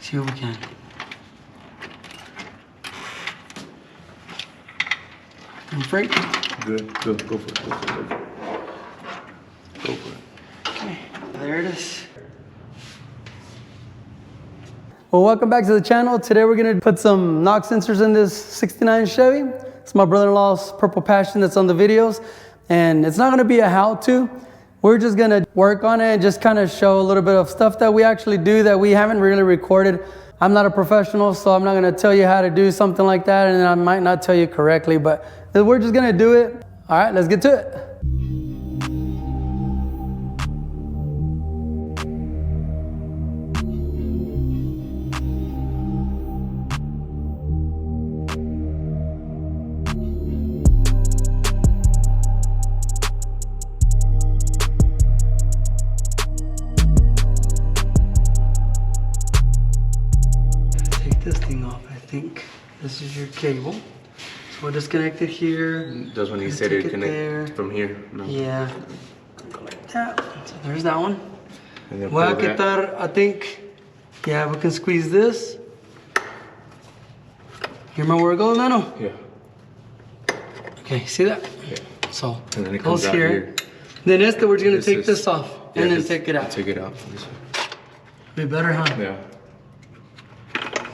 See what we can. I'm free. Good. Go for it. Go for it. Okay, there it is. Well, welcome back to the channel. Today we're gonna put some knock sensors in this 69 Chevy. It's my brother-in-law's Purple Passion that's on the videos. And it's not gonna be a how-to. We're just gonna work on it and just kind of show a little bit of stuff that we actually do that we haven't really recorded. I'm not a professional, so I'm not gonna tell you how to do something like that, and I might not tell you correctly, but we're just gonna do it. All right, let's get to it. This thing off, I think. This is your cable. So we'll disconnect it here. That's when he said it connect from here. No. Yeah. Go like that. So there's that one. And then Voy a quitar, I think, yeah, we can squeeze this. You remember where it goes, Nano? Yeah. Okay, see that? Yeah. So and then it goes comes out here. Then we're gonna take this off and then take it out. Take it out. Be better, huh? Yeah.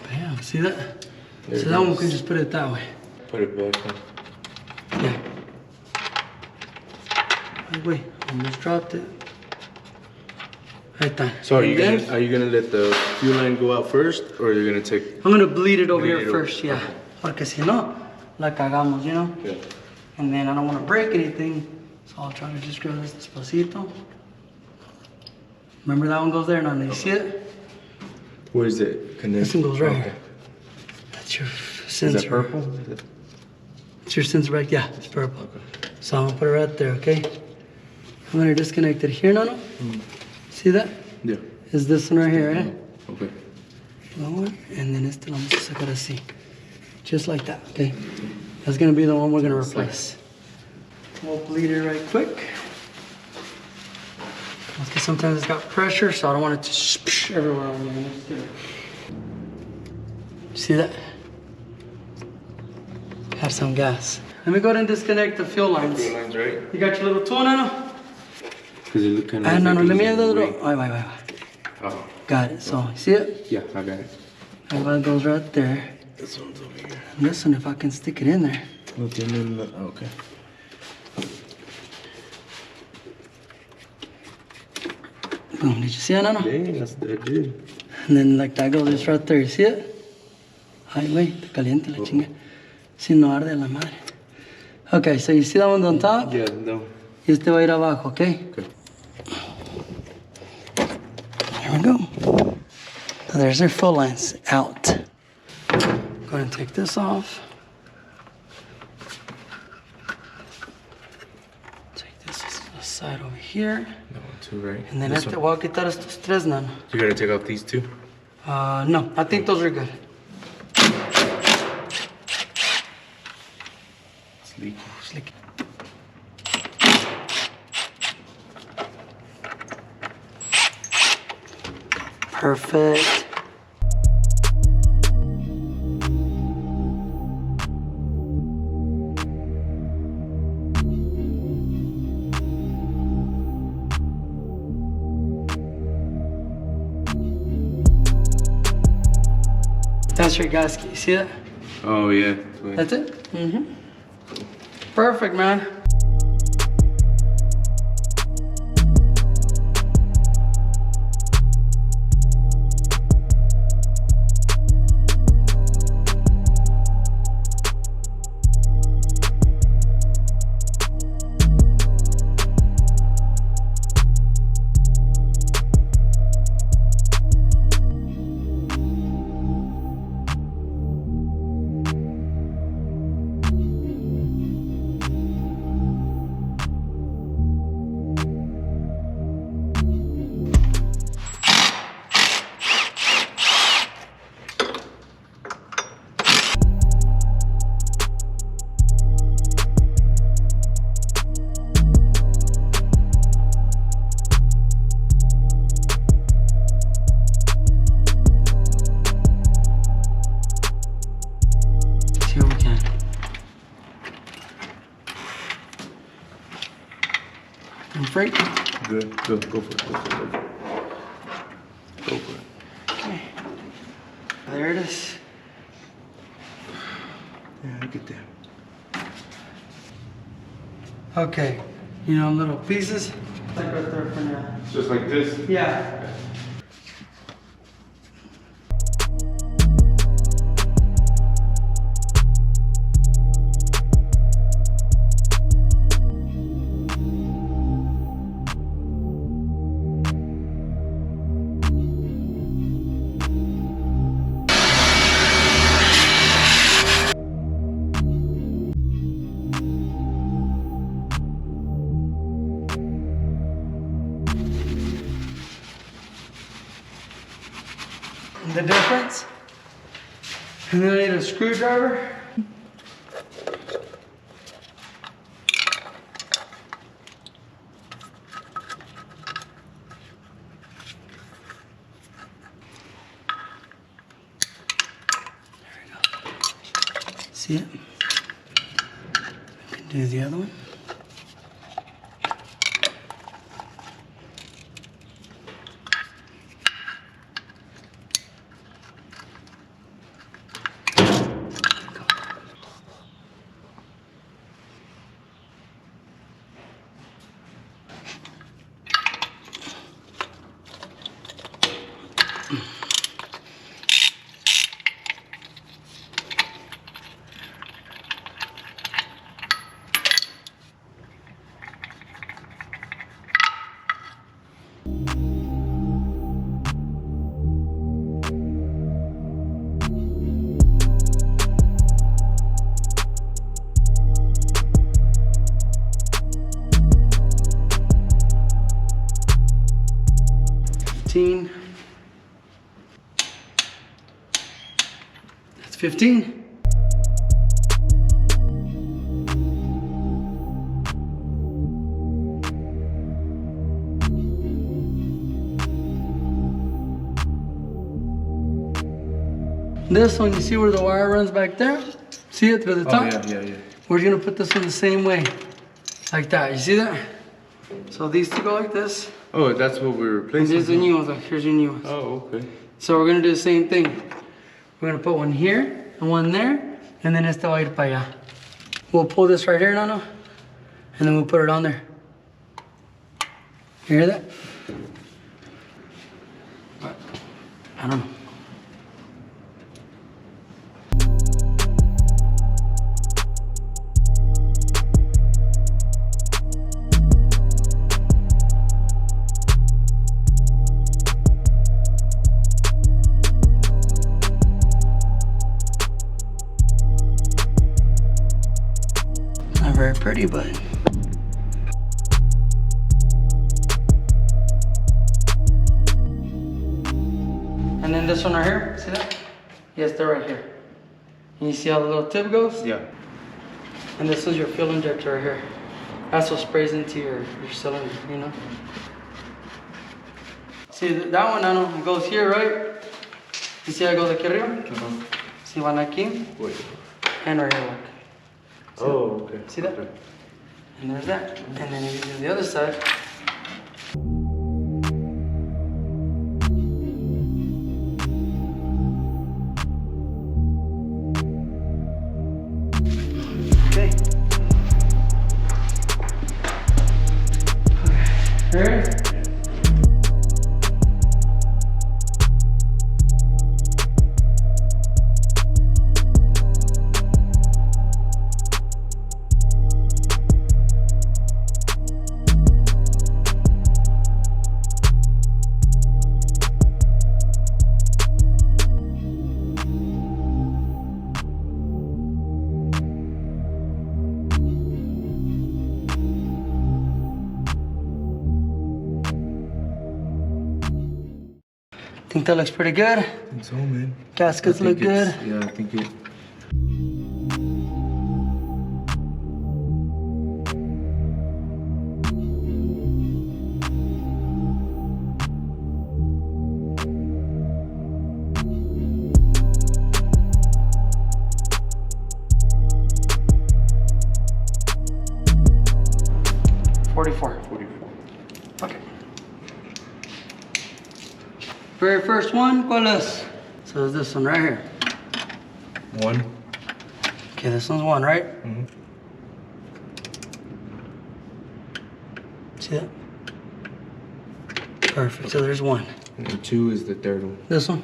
Bam, see that? So that one we can just put it that way. Put it back. Yeah. Wait, almost dropped it. Right there. So are you gonna let the fuel line go out first, or are you gonna take? I'm gonna bleed it over here first, yeah. Porque si no, la cagamos, you know? Yeah. And then I don't wanna break anything, so I'll try to just grab this despacito. Remember that one goes there, now you see it? Where is it connected? This one goes right here. That's your sensor. Is that purple? It's your sensor back, yeah, it's purple. Okay. So I'm gonna put it right there, okay? I'm gonna disconnect it here, Nano. See that? Yeah. Is this one right here, eh? Okay. Lower, and then este lo vamos a sacar así. Just like that, okay? That's gonna be the one we're gonna replace. We'll bleed it right quick. Because sometimes it's got pressure, so I don't want it to splash everywhere on you. See that? Have some gas. Let me go ahead and disconnect the fuel lines. Fuel lines, right? You got your little tool, Nano? Because it look kind of. No, let me have the little. Wait. Oh. Got it. So, see it? Yeah, I got it. That one goes right there. This one's over here. And this one, if I can stick it in there. Okay. Boom. Did you see it, Nano? Dang, that's good. And then like that goes just right there. You see it? Ay, güey, está caliente la chinga. Si no arde la madre. Okay, so you see that one on top? Yeah, no. Y este va a ir abajo, okay? Okay. There we go. So there's their full lines out. Go ahead and take this off. Take this aside over here. That one too, right? And then voy a quitar estos tres, Nano. You gotta take off these two? No, I think those are good. It's leaking. It's leaking. Perfect. That's your gasket. You see that? Oh, yeah. That's it? Mm-hmm. Perfect, man. brake. Good. Go for it. Go for it. Okay. There it is. Yeah, I get that. Okay. You know, little pieces. Like right there for now. Just like this? Yeah. The difference. And then I need a screwdriver. There we go. See it? We can do the other one. That's 15. This one, you see where the wire runs back there? See it through the top? Yeah. We're gonna put this one the same way. Like that, you see that? So these two go like this. Oh, that's what we're And replacing? there's the new ones, like here's your new ones. Oh, okay. So we're gonna do the same thing. We're gonna put one here and one there, and then este va a ir para allá. We'll pull this right here, Nano, and then we'll put it on there. You hear that? What? I don't know. Not very pretty, but and then this one right here, see that? Yes, they're right here. And you see how the little tip goes? Yeah. And this is your fuel injector right here. That's what sprays into your cylinder, you know? See, that one, I know, it goes here, right? You see how it goes aquí arriba? See one aquí? Wait. And right here, look. Oh, okay. See that? Okay. And there's that. And then if you do the other side. Okay. Ready? Think that looks pretty good. I think so, man. Gaskets look good. Yeah, I think it. $44. 44. Very first one, Cutlass. So is this one right here. 1. Okay, this one's 1, right? Mm-hmm. See that? Perfect, so there's 1. And then 2 is the third one. This one?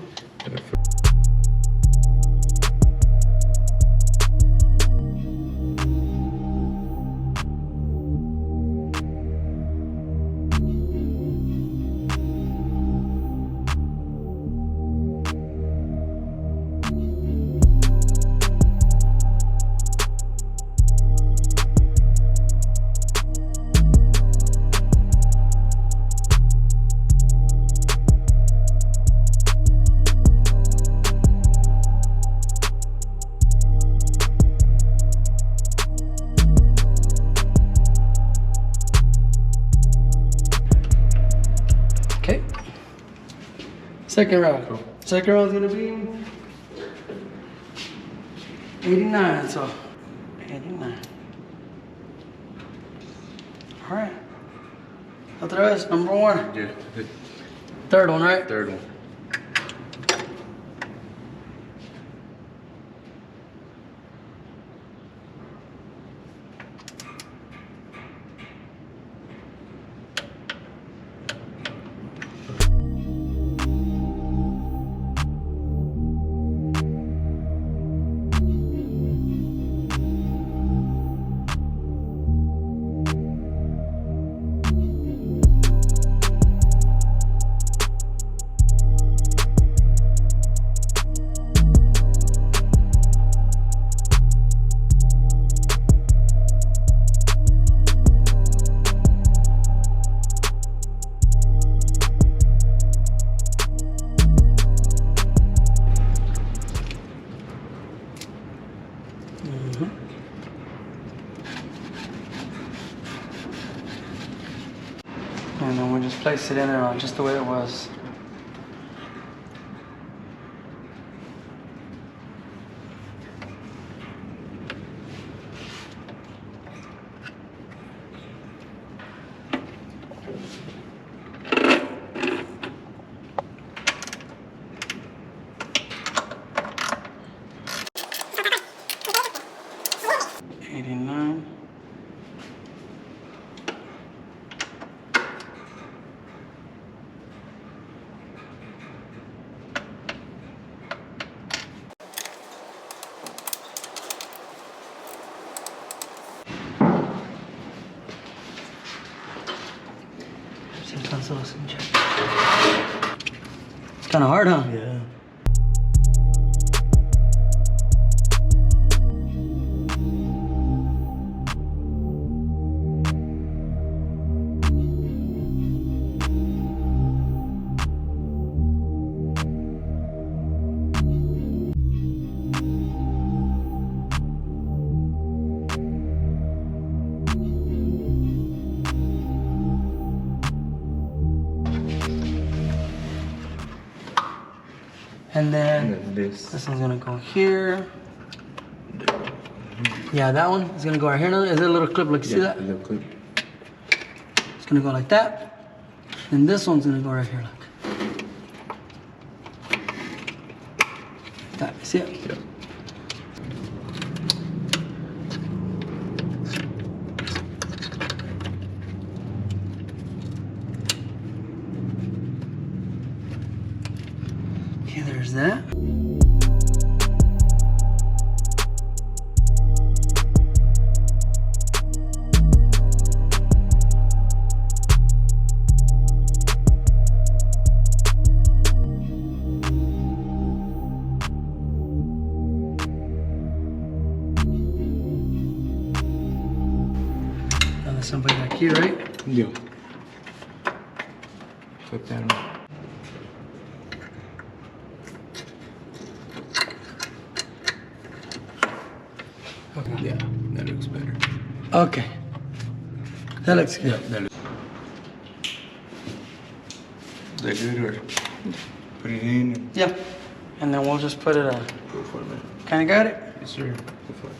Okay. Second round. Cool. Second round's gonna be 89, so 89. All right. Otra vez, number 1. Yeah, the Third one, right? third one. And then we just place it in there just the way it was. It's kind of hard, huh? Yeah. And then this. this one's gonna go here. Yeah, that one is gonna go right here. Is there a little clip? Like, you see that? A little clip. It's gonna go like that. And this one's gonna go right here, like that. You see it? Yeah. Okay, there's that. Somebody like here, right? Yeah. Put that on. Okay. Yeah, that looks better. Okay. That looks good. Yeah, that looks. Is that good or put it in? Yeah. And then we'll just put it Go for it, man. Kinda got it? Yes, sir. Go for it.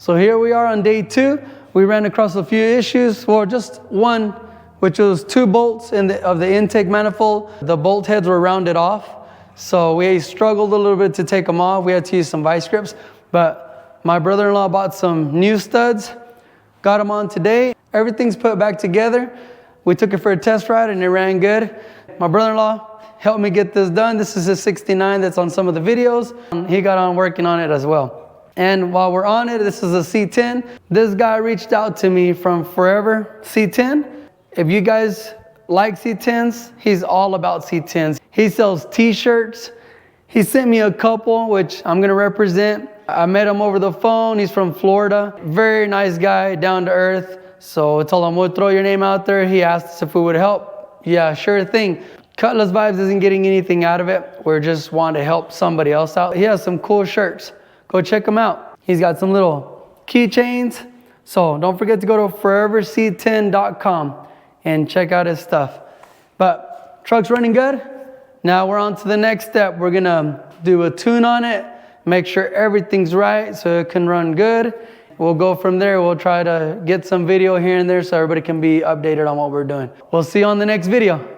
So here we are on day 2. We ran across a few issues, well, just one, which was 2 bolts of the intake manifold. The bolt heads were rounded off. So we struggled a little bit to take them off. We had to use some vice grips, but my brother-in-law bought some new studs, got them on today. Everything's put back together. We took it for a test ride and it ran good. My brother-in-law helped me get this done. This is a 69 that's on some of the videos. He got on working on it as well. And while we're on it, this is a C10. This guy reached out to me from Forever C10. If you guys like C10s, he's all about C10s. He sells t-shirts. He sent me a couple, which I'm gonna represent. I met him over the phone. He's from Florida. Very nice guy, down to earth. So I told him, we'll throw your name out there. He asked us if we would help. Yeah, sure thing. Cutlass Vibes isn't getting anything out of it. We're just wanting to help somebody else out. He has some cool shirts. Go check him out. He's got some little keychains. So don't forget to go to foreverc10.com and check out his stuff. But truck's running good. Now we're on to the next step. We're gonna do a tune on it, make sure everything's right so it can run good. We'll go from there. We'll try to get some video here and there so everybody can be updated on what we're doing. We'll see you on the next video.